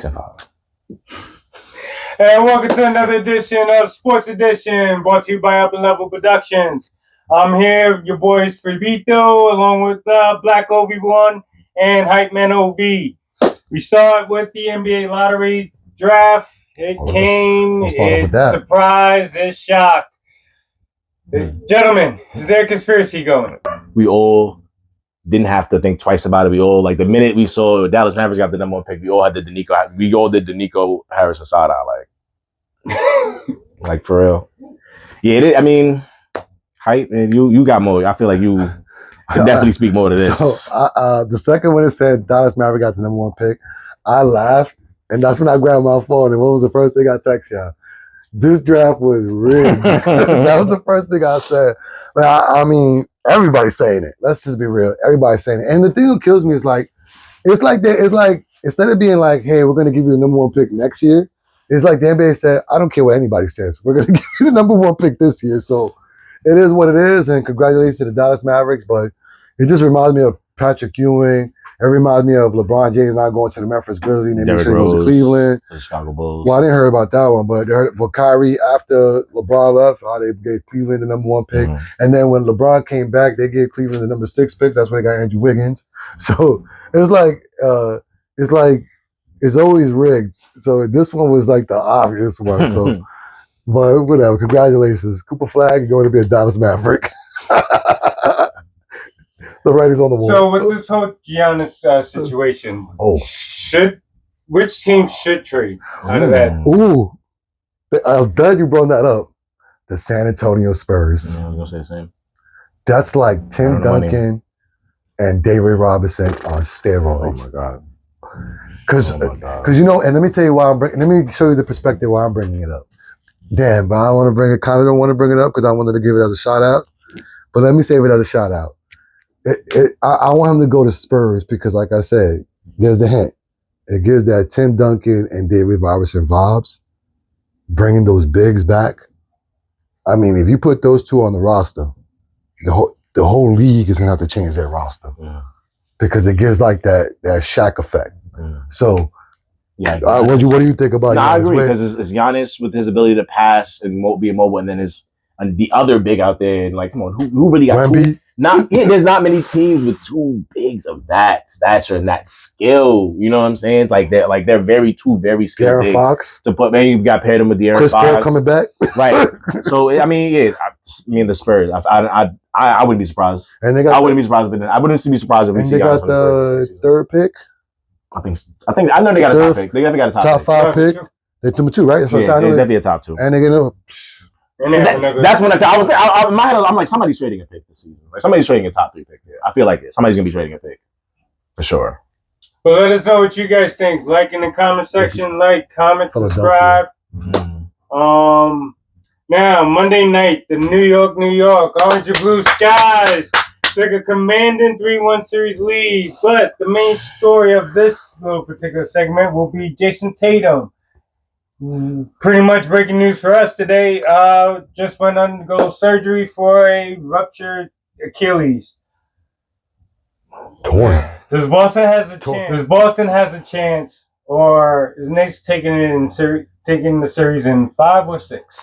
6 and 5. And welcome to another edition of Sports Edition, brought to you by UpnLevel Productions. I'm here, your boys Fribito, along with Black Obi-Wan and Hypeman OV. We start with the NBA lottery draft. It came, it's surprise, it's shock. Gentlemen, is there a conspiracy going? We all didn't have to think twice about it. We all, like, the minute we saw Dallas Mavericks got the number 1 pick, we all did the Nico Harrison side eye, like for real. Yeah, I mean, Hype, man, you got more. I feel like you can definitely speak more to this. So the second one it said Dallas Mavericks got the number 1 pick, I laughed, and that's when I grabbed my phone. And what was the first thing I texted y'all? This draft was rigged. That was the first thing I said. But I mean, everybody's saying it. Let's just be real. Everybody's saying it. And the thing that kills me is it's like instead of being like, hey, we're going to give you the number 1 pick next year, it's like the NBA said, I don't care what anybody says. We're going to give you the number 1 pick this year. So it is what it is. And congratulations to the Dallas Mavericks. But it just reminds me of Patrick Ewing. It reminds me of LeBron James not going to the Memphis Grizzlies. And they make sure he goes to Cleveland. The Chicago Bulls. Well, I didn't hear about that one, but they heard for Kyrie after LeBron left, how they gave Cleveland the number 1 pick. Mm-hmm. And then when LeBron came back, they gave Cleveland the number 6 pick. That's where they got Andrew Wiggins. So it's always rigged. So this one was like the obvious one. So, but whatever. Congratulations. Cooper Flag, you're going to be a Dallas Maverick. The writing's on the wall. So with this whole Giannis situation, which team should trade out of that? Ooh, I'm glad you brought that up. The San Antonio Spurs. Yeah, I was gonna say the same. That's like Tim Duncan and David Robinson on steroids. Oh my god. Because you know, and let me tell you why let me show you the perspective why I'm bringing it up. Damn, but I want to bring it. Kind of don't want to bring it up because I wanted to give it as a shout out. But let me save it as a shout out. I want him to go to Spurs because, like I said, there's the hint. It gives that Tim Duncan and David Robinson vibes, bringing those bigs back. I mean, if you put those two on the roster, the whole league is gonna have to change their roster because it gives like that Shaq effect. So, what do you think about? I agree because it's Giannis with his ability to pass and be immobile, and then the other big out there, and like, come on, who really got Wemby? There's not many teams with 2 bigs of that stature and that skill. You know what I'm saying? It's like they're very skilled. De'Aaron Fox. To put, maybe you got paired him with De'Aaron Chris Fox. Paul coming back. Right. So I mean, the Spurs. I wouldn't be surprised. And I wouldn't be surprised if we see. They got the 3rd pick. I know they got a top pick. They definitely got a top 5 pick. They're number 2, right? That's yeah, they're definitely a top 2. And they're gonna. That's when I was in my head. I'm like, somebody's trading a pick this season. Like somebody's trading a top 3 pick here. I feel like somebody's gonna be trading a pick for sure. Well, let us know what you guys think. Like in the comment section. Like, comment, subscribe. Mm-hmm. Now Monday night, the New York, Orange and Blue Skies took a commanding 3-1 series lead. But the main story of this little particular segment will be Jason Tatum. Pretty much breaking news for us today. Just went to undergo surgery for a ruptured Achilles. Torn. Does Boston has a chance, or is Knicks taking the series in 5 or 6?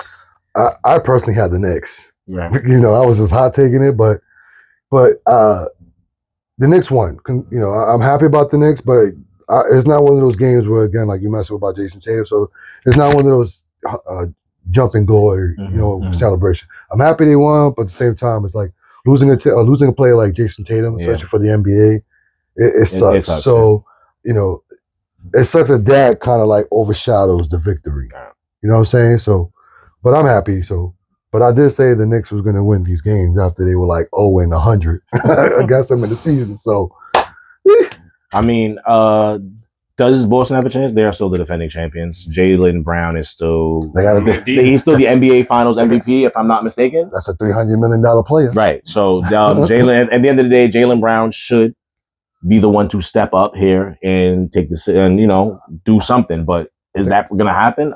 I personally had the Knicks. Yeah. You know, I was just hot taking it, but the Knicks won. You know, I'm happy about the Knicks, but it's not one of those games where, again, like you mentioned about Jason Tatum, so it's not one of those jumping glory, celebration. I'm happy they won, but at the same time, it's like losing a player like Jason Tatum, especially for the NBA, it sucks. It sucks. So, you know, it sucks that kind of like overshadows the victory. You know what I'm saying? So, but I'm happy. So, but I did say the Knicks was going to win these games after they were like 0-100 against them in the season. So, I mean, does Boston have a chance? They are still the defending champions. Jaylen Brown is still he's still the NBA Finals MVP, if I'm not mistaken. That's a $300 million player, right? So Jaylen, at the end of the day, Jaylen Brown should be the one to step up here and take this and do something. But is that going to happen?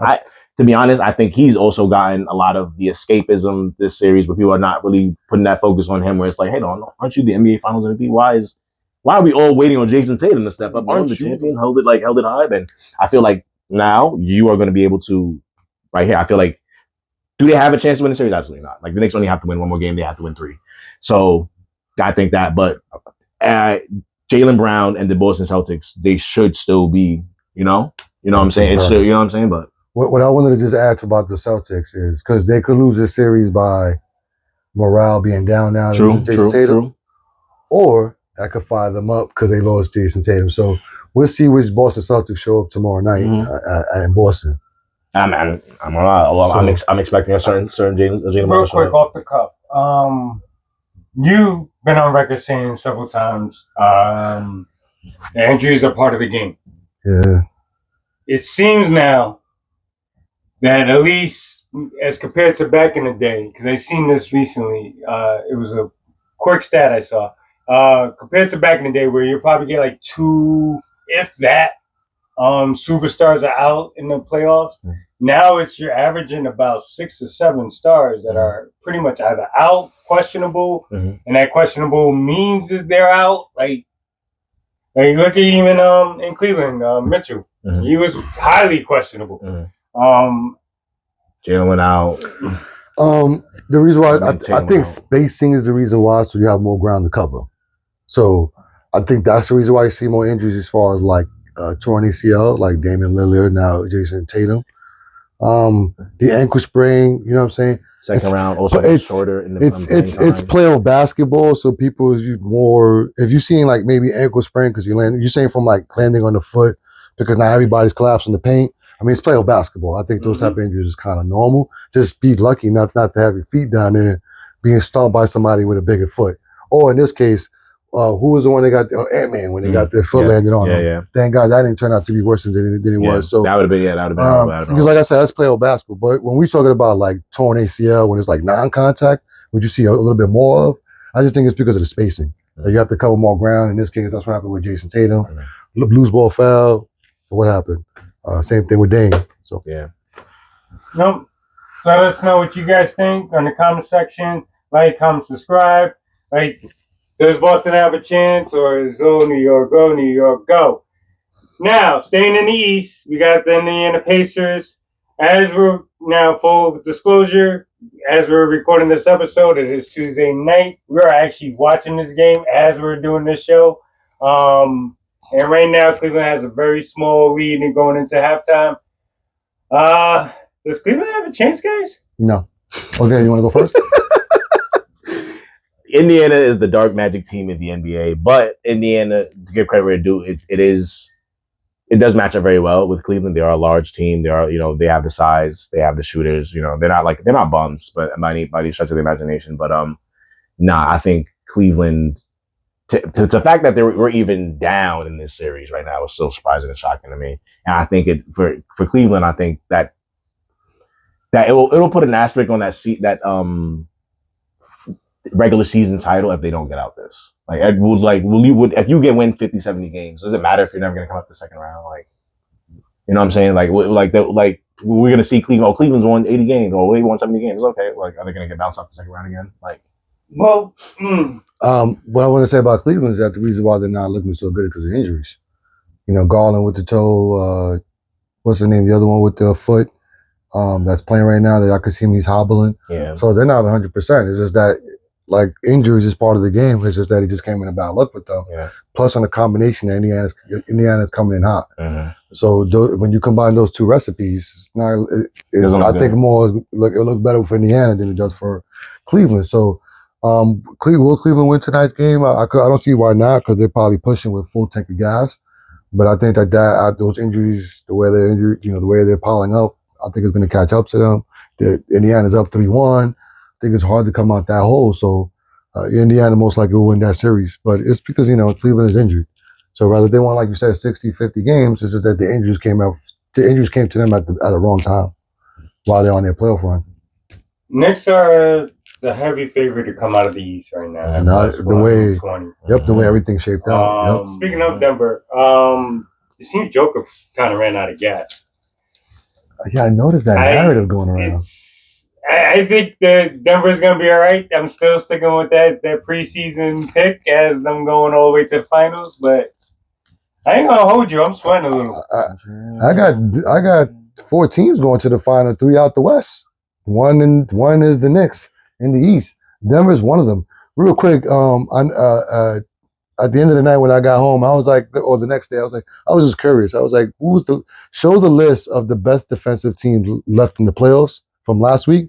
To be honest, I think he's also gotten a lot of the escapism this series, where people are not really putting that focus on him. Where it's like, hey, aren't you the NBA Finals MVP? Why is why are we all waiting on Jason Tatum to step up? Why I'm the don't you? champion, held it high. And I feel like now you are going to be able to, right here. I feel like, do they have a chance to win the series? Absolutely not. Like the Knicks only have to win one more game. They have to win 3. So I think that, but Jaylen Brown and the Boston Celtics, they should still be, you know what I'm saying? It's still, you know what I'm saying? But what I wanted to just add about the Celtics is because they could lose this series by morale being down now. True. Or that could fire them up because they lost Jason Tatum. So we'll see which Boston Celtics show up tomorrow night in Boston. I'm expecting a certain Jaylen real Brown. Quick off the cuff. You've been on record saying several times the injuries are part of the game. Yeah. It seems now that at least as compared to back in the day, because I seen this recently, it was a quick stat I saw. Compared to back in the day where you probably get like 2, if that, superstars are out in the playoffs. Now you're averaging about 6 or 7 stars that are pretty much either out, questionable, and that questionable means is they're out. Like look at even in Cleveland, Mitchell, he was highly questionable. Jalen went out. The reason why I think spacing is the reason why, so you have more ground to cover. So I think that's the reason why you see more injuries as far as like torn ACL, like Damian Lillard, now Jason Tatum. The ankle sprain, you know what I'm saying? Second round, also it's shorter. It's playoff basketball, so people is more. If you're seeing like maybe ankle sprain because you're saying from like landing on the foot because now everybody's collapsing the paint. I mean, it's playoff basketball. I think those type of injuries is kind of normal. Just be lucky not to have your feet down there being stomped by somebody with a bigger foot. Or in this case, who was the one that got Antman when they got their foot landed on them? Yeah. Thank God that didn't turn out to be worse than it was. So that would have been because like I said, that's playoff basketball. But when we're talking about like torn ACL, when it's like non-contact, would you see a little bit more of? I just think it's because of the spacing. You have to cover more ground. In this case, that's what happened with Jason Tatum. Loose ball foul. What happened? Same thing with Dame. So Nope. Let us know what you guys think on the comment section. Like, comment, subscribe. Like, does Boston have a chance, or is New York, go? Now, staying in the East, we got the Indiana Pacers. As we're now, full disclosure, as we're recording this episode, it is Tuesday night. We're actually watching this game as we're doing this show. And right now, Cleveland has a very small lead and going into halftime. Does Cleveland have a chance, guys? No. Okay, you want to go first? Indiana is the dark magic team in the NBA, but Indiana, to give credit where it's due, it does match up very well with Cleveland. They are a large team. They are, they have the size, they have the shooters. They're not bums, but by any stretch of the imagination. But I think Cleveland. The fact that we're even down in this series right now is so surprising and shocking to me. And I think for Cleveland, I think that it'll put an asterisk on that regular season title if they don't get out this. If you win 50, 70 games, does it matter if you're never going to come up the second round? You know what I'm saying? We're going to see Cleveland. Oh, Cleveland's won 80 games. Oh, they won 70 games. Okay. Are they going to get bounced off the second round again? Well, what I want to say about Cleveland is that the reason why they're not looking so good is because of injuries. Garland with the toe. What's the name? The other one with the foot that's playing right now. That I could see him. He's hobbling. Yeah. So they're not 100%. It's just that injuries is part of the game. It's just that he just came in a bad luck with them. Yeah. Plus, on the combination, Indiana's coming in hot. Mm-hmm. So when you combine those two recipes, I think it'll look better for Indiana than it does for Cleveland. So. Will Cleveland win tonight's game? I don't see why not, because they're probably pushing with full tank of gas. But I think that those injuries, the way they're injured, the way they're piling up, I think it's going to catch up to them. Indiana's up 3-1. I think it's hard to come out that hole. So Indiana most likely will win that series. But it's because, Cleveland is injured. So rather they want, like you said, 60, 50 games, it's just that the injuries came to them at the wrong time while they're on their playoff run. Next are the heavy favorite to come out of the East right now. And the way everything's shaped out. Speaking of Denver, it seems Jokic kind of ran out of gas. Yeah, I noticed that narrative going around. I think that Denver's gonna be all right. I'm still sticking with that preseason pick as I'm going all the way to the finals, but I ain't gonna hold you. I'm sweating a little. I got 4 teams going to the final, 3 out the West. One is the Knicks in the East. Denver's one of them. Real quick, at the end of the night when I got home, I was like, or the next day, I was just curious. I was like, show the list of the best defensive teams left in the playoffs from last week.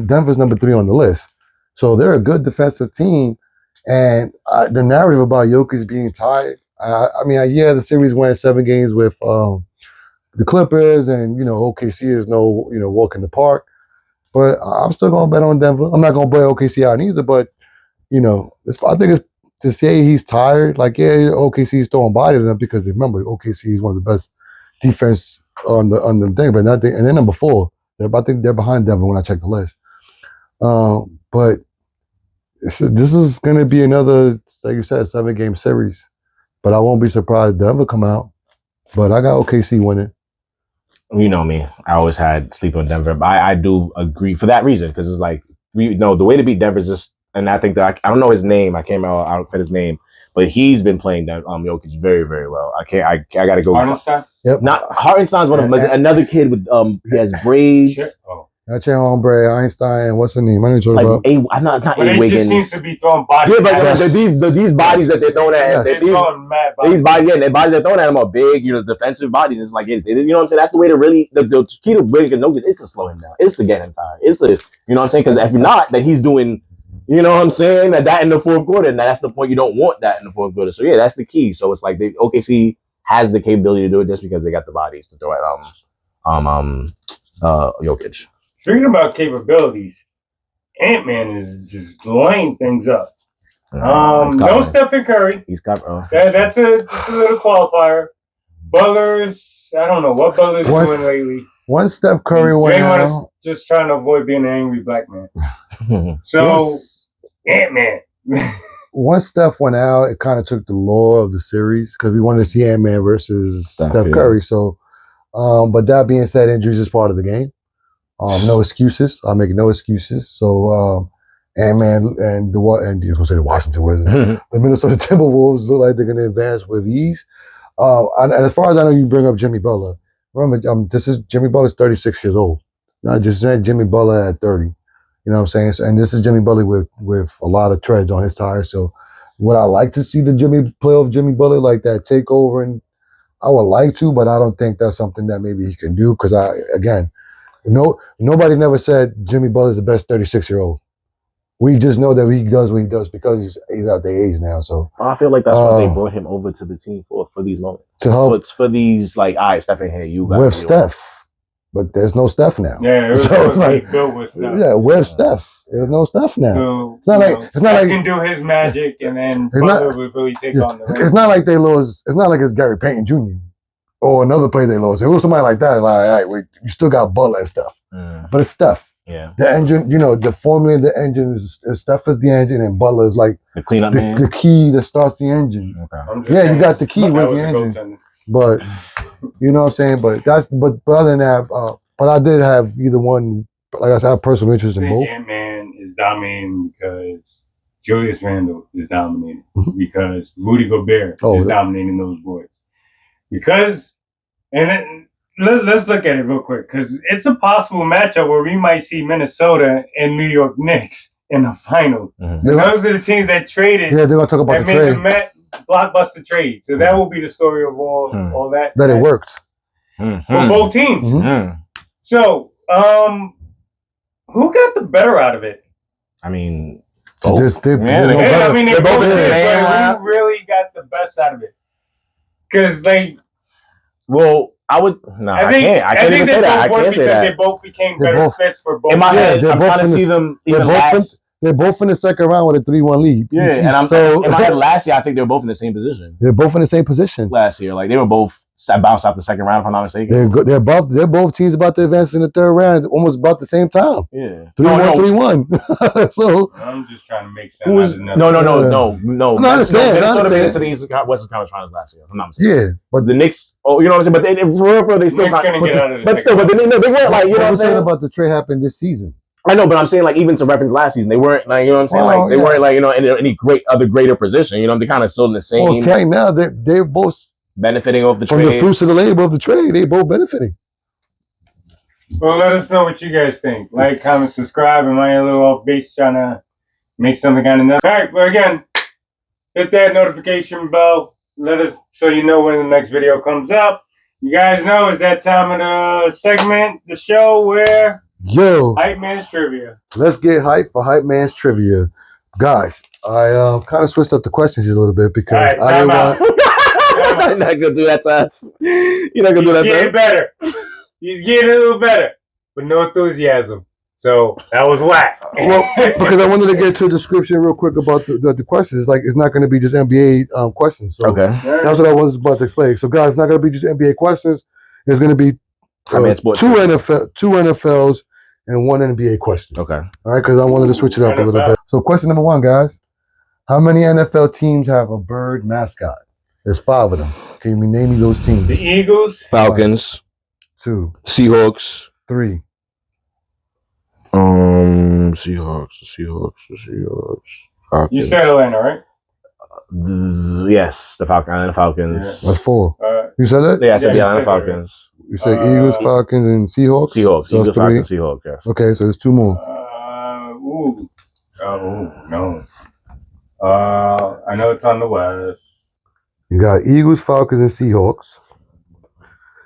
Denver's number 3 on the list. So they're a good defensive team. And the narrative about Jokic being tired, the series went 7 games with the Clippers, and, OKC is no, walk in the park. But I'm still going to bet on Denver. I'm not going to bet OKC out either, but, I think it's to say he's tired, like, yeah, OKC is throwing body to them because remember, OKC is one of the best defense on the thing, but nothing. And then number 4, I think they're behind Denver when I check the list. But this is going to be another, like you said, 7-game series. But I won't be surprised Denver come out. But I got OKC winning. You know me. I always had sleep on Denver. But I do agree for that reason, because it's like, the way to beat Denver is just, and I think that I don't know his name. I can't remember. I don't forget his name, but he's been playing Jokic very, very well. I got to go. Hartenstein? Yep. Not Hartenstein's one of them. Another kid with he has braids. Shit. Oh. That's your hombre, Einstein. What's the name? I know Like about. it's not But A. it Wiggins. just seems to be throwing bodies. Yeah, but these bodies that they're throwing at They're throwing mad bodies. these bodies, the bodies they're throwing at him are big, defensive bodies. It's like, you know what I'm saying? That's the way to really, the key to really get Jokic, it's to slow him down. It's to get him tired. It's to, you know what I'm saying? Because if not, then he's doing, you know what I'm saying? That in the fourth quarter, and that's the point. You don't want that in the fourth quarter. So yeah, that's the key. So it's like OKC has the capability to do it just because they got the bodies to throw at Jokic. Speaking about capabilities, Antman is just laying things up. No Stephen Curry. He's covered. That's a little qualifier. Butler's, I don't know what Butler's doing lately. Once Steph Curry went out, just trying to avoid being an angry black man. So Antman. Once Steph went out, it kind of took the lore of the series because we wanted to see Antman versus Steph Curry. So, but that being said, injuries is part of the game. No excuses. I make no excuses. So, Antman and you was gonna say the Washington Wizards, the Minnesota Timberwolves look like they're gonna advance with ease. And as far as I know, you bring up Jimmy Butler. Remember, Jimmy Butler's 36 years old. I just said Jimmy Butler at 30. You know what I'm saying? So, and this is Jimmy Butler with a lot of treads on his tires. So, would I like to see the playoff Jimmy Butler like that takeover? And I would like to, but I don't think that's something that maybe he can do because nobody never said Jimmy Butler's the best 36-year-old. We just know that he does what he does because he's at the age now. So I feel like that's what they brought him over to the team for these moments. To help for these, like, all right, Steph in here, you got with Steph. But there's no Steph now. Yeah, it was built with Steph. Yeah, with Steph. There's no Steph now. So, it's not like Steph can do his magic, and then Butler would really take on the rest. It's not like they lost. It's not like it's Gary Payton Jr. or another player they lost. It was somebody like that. Like, all right, you still got Butler and stuff, but it's Steph. Yeah, the engine. The formula of the engine is Steph is the engine, and Butler is like the cleanup man, the key that starts the engine. Okay. Yeah, you got the key with the engine, but you know what I'm saying. But other than that, but I did have either one. Like I said, I have personal interest in both. Antman is dominating because Julius Randle is dominating because Rudy Gobert is dominating those boys. Because let's look at it real quick because it's a possible matchup where we might see Minnesota and New York Knicks in the final. Those are the teams that traded. Yeah, they're gonna talk about the trade. Blockbuster trade. So that will be the story of all that. That it worked for both teams. So, who got the better out of it? I mean, they both did. Who really got the best out of it? Because I can't even say that. I can't say that. They both became better fits for both. In my head, I'm trying to see them even last. They're both in the second round with a 3-1 lead. Yeah, and in my head last year, I think they were both in the same position. They're both in the same position. Last year, like they were both bounced out the second round, if I'm not mistaken. They're both teams about to advance in the third round, almost about the same time. Yeah, 3-1, 3-1. So I'm just trying to make sense. No. I understand. Minnesota made it to the Western Conference Finals last year. If I'm not mistaken. Yeah, but the Knicks. Oh, you know what I'm saying? But they still. But they weren't like, you know what I'm saying about the trade happened this season. I know, but I'm saying like even to reference last season, they weren't like you know what I'm saying like they weren't like in any greater position. You know, they kind of still in the same. Okay, now they're both benefiting off the from trade. the fruits of the labor of the trade. They both benefiting. Well, let us know what you guys think. Like, comment, subscribe. Am I a little off base trying to make something kind of nuts? All right, well, again, hit that notification bell. Let us so you know when the next video comes up. You guys know it's that time of the segment, the show where Hypeman's Trivia. Let's get hype for Hype Man's Trivia. Guys, I kind of switched up the questions a little bit because I didn't want... You're not going to do that to us. You're not going to do that to us. He's getting better. He's getting a little better, but no enthusiasm. So that was whack. Well, because I wanted to get to a description real quick about the questions. Like, it's not going to be just NBA questions. So okay. That's what I was about to explain. So, guys, it's not going to be just NBA questions. It's going to be two NFLs and one NBA question. Okay. All right, because I wanted to switch it up a little bit. So, question number one, guys. How many NFL teams have a bird mascot? There's 5 of them. Can you name me those teams? The Eagles. Falcons. 2. Seahawks. 3. Seahawks. Falcons. You said Atlanta, right? Yes, the Falcons. Yeah. That's 4. You said that? Yeah, I said the Atlanta Falcons. You said Eagles, Falcons, and Seahawks? Seahawks. So Eagles, Falcons, Seahawks, yes. Okay, so there's 2 more. No. I know it's on the West. You got Eagles, Falcons, and Seahawks.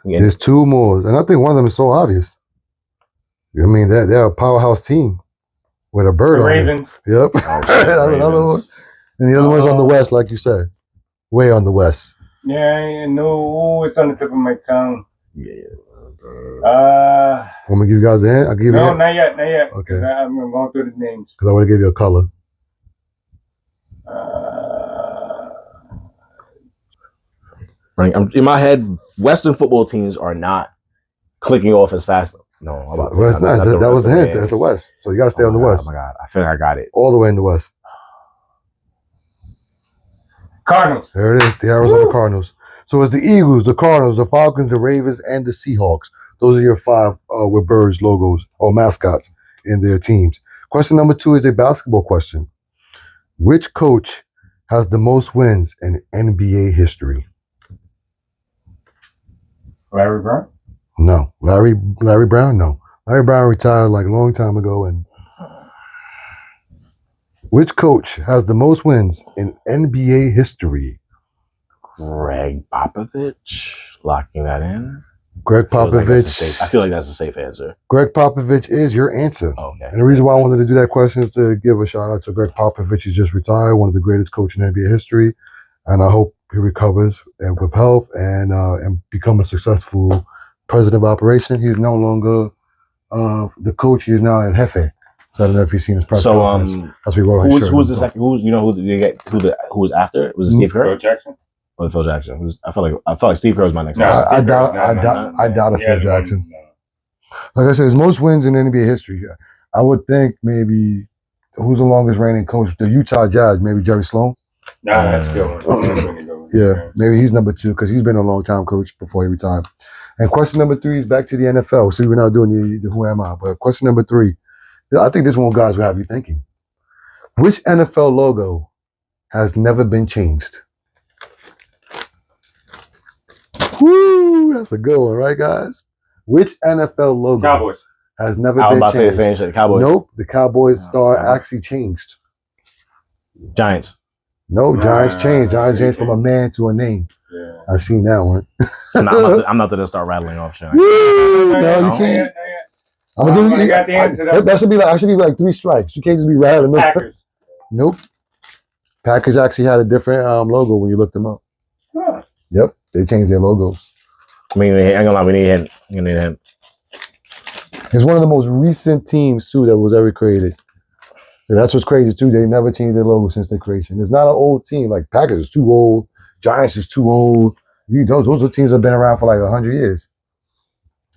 Yeah. There's 2 more. And I think one of them is so obvious. I mean, they're a powerhouse team with a bird on Ravens. it. Yep. That's another one. And the other one's on the West, like you said. Way on the West. Yeah, I know. It's on the tip of my tongue. Yeah. Want me to give you guys a hint? I'll give you a hint. Not yet. Okay. I'm going through the names. Because I want to give you a color. In my head, Western football teams are not clicking off as fast. No, I'm about to West, nice. That was the hint. That's the West. So you got to stay on the West. Oh, my God. I feel like I got it. All the way in the West. Cardinals. There it is. The Arizona Cardinals. So it's the Eagles, the Cardinals, the Falcons, the Ravens, and the Seahawks. Those are your 5 with birds logos or mascots in their teams. Question number 2 is a basketball question. Which coach has the most wins in NBA history? Larry Brown? No. Larry Brown? No. Larry Brown retired like a long time ago. And which coach has the most wins in NBA history? Greg Popovich. Locking that in. Greg Popovich. I feel like that's a safe answer. Greg Popovich is your answer. Okay. And the reason why I wanted to do that question is to give a shout out to Greg Popovich. He's just retired, one of the greatest coaches in NBA history. And I hope he recovers and with health and become a successful president of operation. He's no longer the coach. He's now at Jefe. So I don't know if you've seen his press conference. That's what we wrote his shirt. Who's the second? Who was after? Was it Steve Kerr? Phil Jackson. Or Phil Jackson? I felt like Steve Kerr was my next. No, I doubt it's Phil Jackson. Like I said, his most wins in NBA history. I would think maybe who's the longest reigning coach? The Utah Jazz, maybe Jerry Sloan. Nah, that's good. Yeah, maybe he's number 2 because he's been a long time coach before he retired. And question number 3 is back to the NFL. See, we're not doing the who am I, but question number 3. I think this one, guys, will have you thinking. Which NFL logo has never been changed? Woo! That's a good one, right, guys? Which NFL logo Cowboys has never been changed? I was about to say the same shit. Cowboys. Nope, the Cowboys star actually changed. Giants. No, Giants changed. Giants changed from a man to a name. Yeah. I've seen that one. I'm not gonna start rattling off shit. No, you can't. I'm gonna give you. I got the answer. That should be like 3 strikes. You can't just be rattling. Packers. Nope. Packers actually had a different logo when you looked them up. Huh. Yep, they changed their logo. I mean, I ain't gonna lie, we need a hint. It's one of the most recent teams too that was ever created. And that's what's crazy too. They never changed their logo since their creation. It's not an old team. Like Packers is too old. Giants is too old. Those are teams that have been around for like 100 years.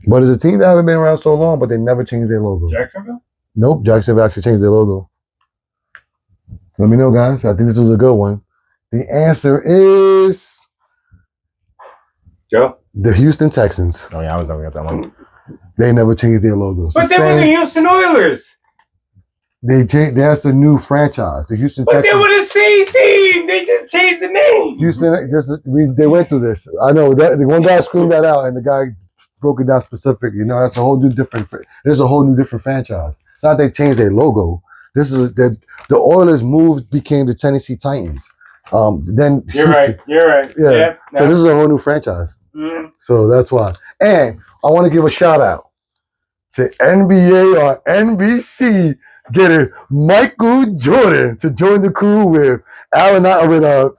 But it's a team that haven't been around so long, but they never changed their logo. Jacksonville? Nope, Jacksonville actually changed their logo. Let me know, guys. I think this was a good one. The answer is Joe? The Houston Texans. Oh yeah, I was looking at that one. They never changed their logos. But they were the Houston Oilers. That's a new franchise. The Houston But Texans. they were the same team. They just changed the name. They went through this. I know that the one guy screamed that out, and the guy broke it down specific. That's a whole new different. There's a whole new different franchise. It's not they changed their logo. This is the Oilers moved, became the Tennessee Titans. Then You're right. Yeah. Yep. So this is a whole new franchise. Mm. So that's why. And I want to give a shout out to NBA or NBC getting Michael Jordan to join the crew with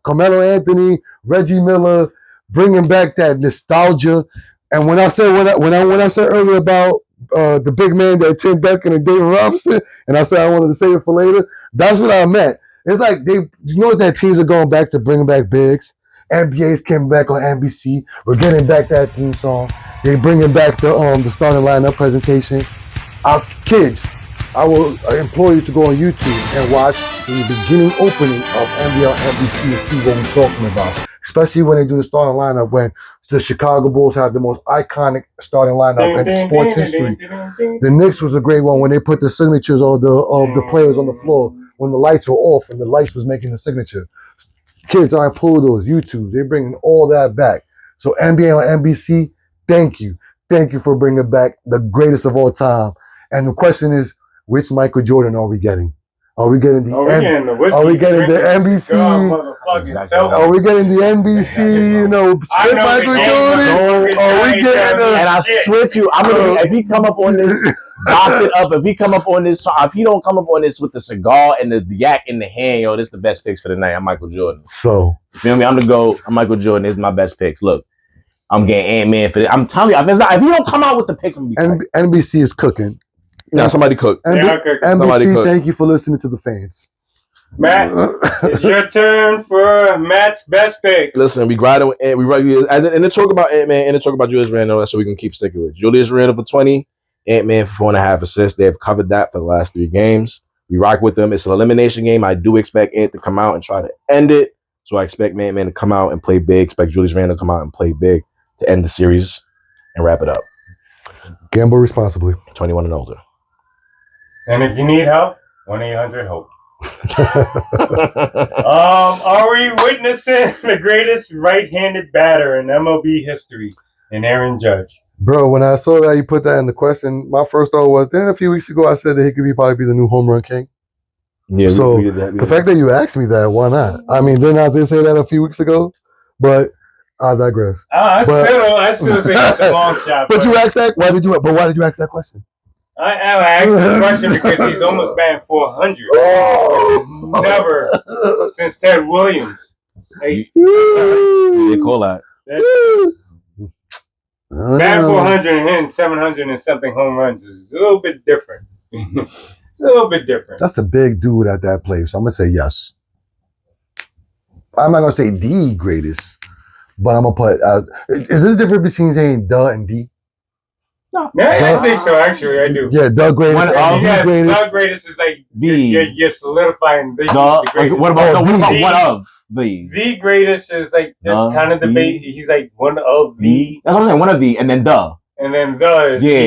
Carmelo Anthony, Reggie Miller, bringing back that nostalgia. And when I said earlier about the big man that Tim Duncan and David Robinson, and I said I wanted to save it for later, that's what I meant. It's like you notice that teams are going back to bringing back bigs. NBA's came back on NBC. We're getting back that theme song. They bringing back the starting lineup presentation. Our kids, I will implore you to go on YouTube and watch the beginning opening of NBA on NBC and see what we're talking about. Especially when they do the starting lineup, when the Chicago Bulls have the most iconic starting lineup in sports history. The Knicks was a great one when they put the signatures of the players on the floor when the lights were off and the lights was making the signature. Kids, I pull those YouTube. They're bringing all that back. So NBA on NBC, thank you. Thank you for bringing back the greatest of all time. And the question is, which Michael Jordan are we getting? Are we getting the NBC? Are we getting the NBC? Michael Jordan? Are we getting the? And I swear to you, if he come up on this, lock it up. If he come up on this, if he don't come up on this with the cigar and the yak in the hand, this is the best picks for the night. I'm Michael Jordan. So you feel me? I'm the GOAT. I'm Michael Jordan. This is my best picks. Look, I'm getting Antman for this. I'm telling you, if he don't come out with the picks, I'm gonna be NBC is cooking. Yeah, somebody cook. NBC, thank you for listening to the fans. Matt, it's your turn for Matt's best pick. Listen, we grinding with Ant. In the talk about Antman, in the talk about Julius Randle, that's what we can keep sticking with. Julius Randle for 20, Antman for 4.5 assists. They have covered that for the last 3 games. We rock with them. It's an elimination game. I do expect Ant to come out and try to end it. So I expect Antman to come out and play big. Expect Julius Randle to come out and play big to end the series and wrap it up. Gamble responsibly. 21 and older. And if you need help, 1-800-HOPE. Are we witnessing the greatest right-handed batter in MLB history in Aaron Judge? Bro, when I saw that you put that in the question, my first thought was, then a few weeks ago I said that he could probably be the new home run king. Yeah. So we did that. The fact that you asked me that, why not? I mean, didn't I say that a few weeks ago? But I digress. I still think it's a long shot. But you asked that? Why did you ask that question? I asked the question because he's almost batting 400. Never since Ted Williams. They call that. Batting 400 and hitting 700 and something home runs is a little bit different. It's a little bit different. That's a big dude at that place. So I'm going to say yes. I'm not going to say the greatest, but I'm going to put... is there a difference between saying the and the? No. Yeah, I think so, actually. I do. Yeah, the greatest. The greatest is like you're solidifying the greatest. What about one of the? The greatest is like there's kind of debate. He's like one of the. That's what I'm saying. One of the, and then the. And then the is the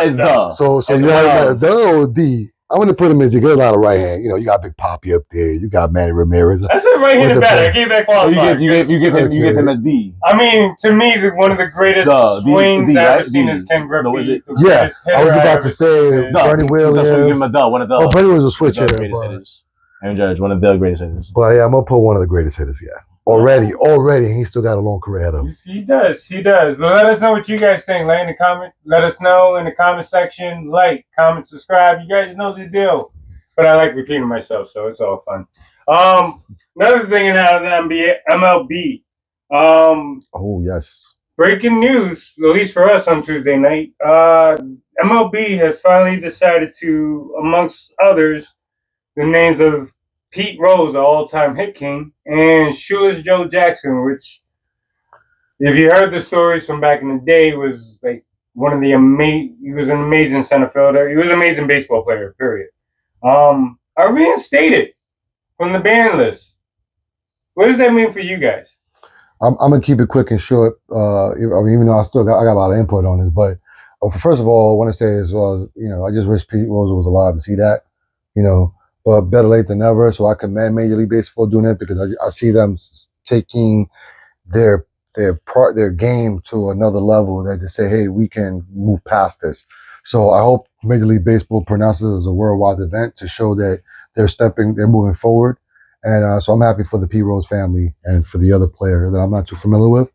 is the. So you have the or the. I'm going to put him as a good line of right hand. You got Big Papi up there. You got Manny Ramirez. That's a right-handed batter. I gave that qualifier. You give him as the. I mean, to me, one of the greatest swings I've ever seen is Ken Griffey. Yeah, I was about to say Bernie Williams. So give him one of the. Oh, Bernie was a switch hitter. Aaron Judge, one of the greatest hitters. But yeah, I'm going to put one of the greatest hitters, yeah. Already, and he still got a long career ahead of him. He does. But let us know what you guys think. Let us know in the comment section. Like, comment, subscribe. You guys know the deal. But I like repeating myself, so it's all fun. Another thing out of the MLB. Oh yes. Breaking news, at least for us on Tuesday night. MLB has finally decided to, amongst others, the names of Pete Rose, an all-time hit king, and Shoeless Joe Jackson, which, if you heard the stories from back in the day, was like one of the he was an amazing center fielder. He was an amazing baseball player, period. Are reinstated from the ban list. What does that mean for you guys? I'm gonna keep it quick and short. Even though I got a lot of input on this, but first of all, I want to say as well, I just wish Pete Rose was alive to see that, but better late than never. So I commend Major League Baseball doing it because I see them taking their game to another level that they say, hey, we can move past this. So I hope Major League Baseball pronounces it as a worldwide event to show that they're moving forward. And so I'm happy for the Pete Rose family and for the other player that I'm not too familiar with.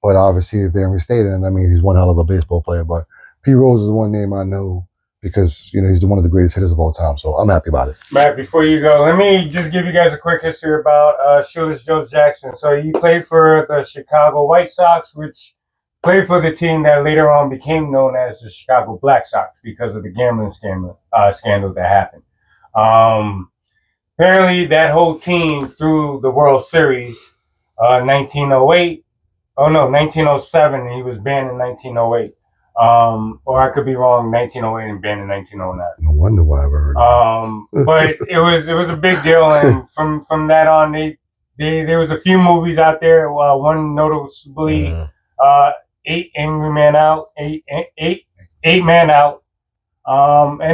But obviously, if they're reinstated, I mean, he's one hell of a baseball player. But Pete Rose is one name I know because, he's one of the greatest hitters of all time. So I'm happy about it. Matt, before you go, let me just give you guys a quick history about Shoeless Joe Jackson. So he played for the Chicago White Sox, which played for the team that later on became known as the Chicago Black Sox because of the gambling scandal that happened. Apparently, that whole team threw the World Series 1908. Oh no, 1907, and he was banned in 1908. Or I could be wrong, 1908 and banned in 1909. No wonder why I ever heard of But it was a big deal, and from that on, there was a few movies out there. One noticeably, Eight Man Out, and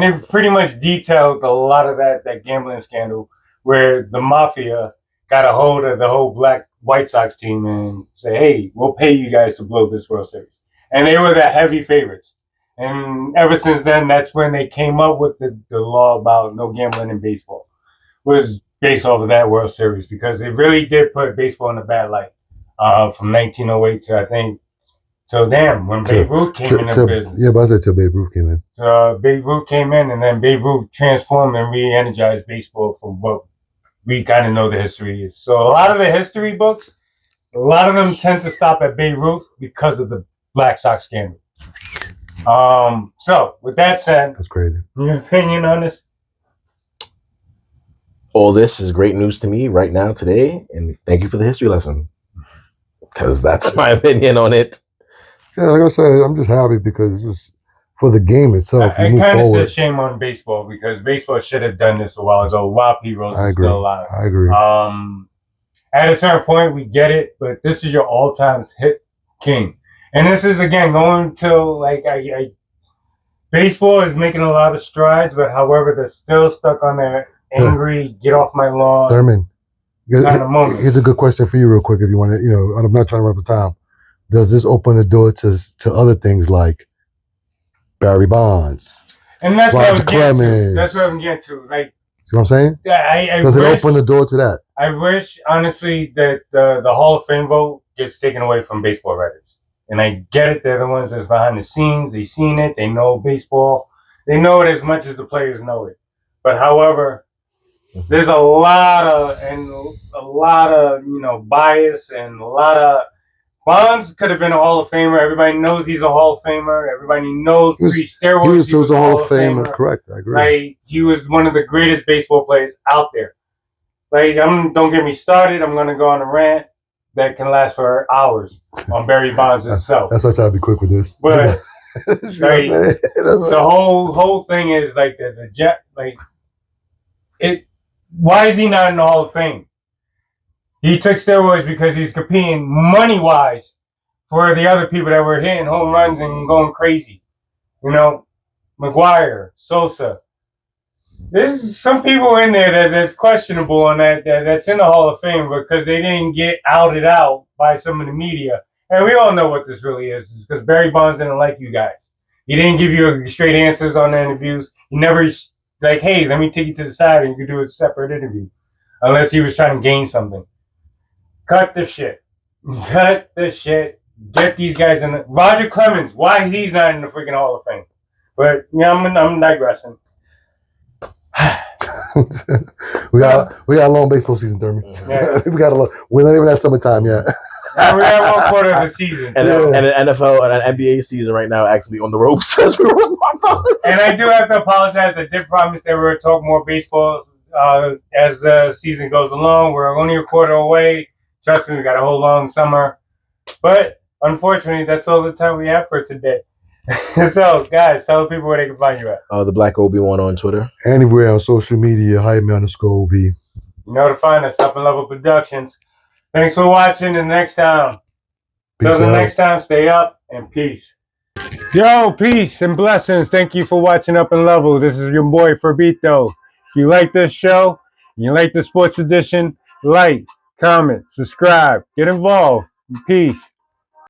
it pretty much detailed a lot of that gambling scandal where the mafia got a hold of the whole White Sox team and say, hey, we'll pay you guys to blow this World Series. And they were the heavy favorites. And ever since then, that's when they came up with the law about no gambling in baseball. Was based off of that World Series because it really did put baseball in a bad light from 1908 to, I think, when Babe Ruth came in the business. Yeah, but I said till Babe Ruth came in. Babe Ruth came in, and then Babe Ruth transformed and re-energized baseball from what we kind of know the history is. So a lot of the history books, a lot of them tend to stop at Babe Ruth because of the Black Sox scandal. So with that said, that's crazy. Your opinion on this? All this is great news to me right now today, and thank you for the history lesson because that's my opinion on it. Yeah, like I said, I'm just happy because it's for the game itself. I kind of said shame on baseball because baseball should have done this a while ago while Pete Rose is still alive. I agree. At a certain point, we get it, but this is your all-time hit king. And this is, again, going till, baseball is making a lot of strides, but however, they're still stuck on their angry, get off my lawn. Thurman, kind of moment. Here's a good question for you real quick if you want to, I'm not trying to run out of time. Does this open the door to other things like Barry Bonds? And that's what I was getting to. That's what I'm getting to. See what I'm saying? Yeah, Does it open the door to that? I wish, honestly, that the Hall of Fame vote gets taken away from baseball writers. And I get it. They're the ones that's behind the scenes. They've seen it. They know baseball. They know it as much as the players know it. But however, there's a lot of bias and a lot of Bonds could have been a Hall of Famer. Everybody knows he's a Hall of Famer. Everybody knows pre-steroids he was a Hall of Famer. Correct, I agree. He was one of the greatest baseball players out there. Don't get me started. I'm going to go on a rant that can last for hours on Barry Bonds itself. That's why I try to be quick with this. But the whole thing is why is he not in the Hall of Fame? He took steroids because he's competing money-wise for the other people that were hitting home runs and going crazy. McGuire, Sosa. There's some people in there that's questionable on that's in the Hall of Fame because they didn't get outed out by some of the media. And we all know what this really is. It's because Barry Bonds didn't like you guys. He didn't give you straight answers on the interviews. He never hey, let me take you to the side and you can do a separate interview. Unless he was trying to gain something. Cut the shit. Cut the shit. Get these guys in. Roger Clemens. Why he's not in the freaking Hall of Fame? But I'm digressing. we got a long baseball season, Thurman. Yeah. We're not even at summertime yet. We have 1 quarter of the season. And an NFL and an NBA season right now actually on the ropes as we run. And I do have to apologize. I did promise that we were talk more baseball as the season goes along. We're only a quarter away. Trust me, we got a whole long summer. But unfortunately, that's all the time we have for today. So, guys, tell people where they can find you at. The Black Obi-Wan on Twitter. Anywhere on social media, Hypeman_OV. You know to find us, UpnLevel Productions. Thanks for watching. Next time. Till the next time, stay up and peace. Yo, peace and blessings. Thank you for watching UpnLevel. This is your boy Fabito. If you like this show, you like the sports edition, like, comment, subscribe, get involved. Peace.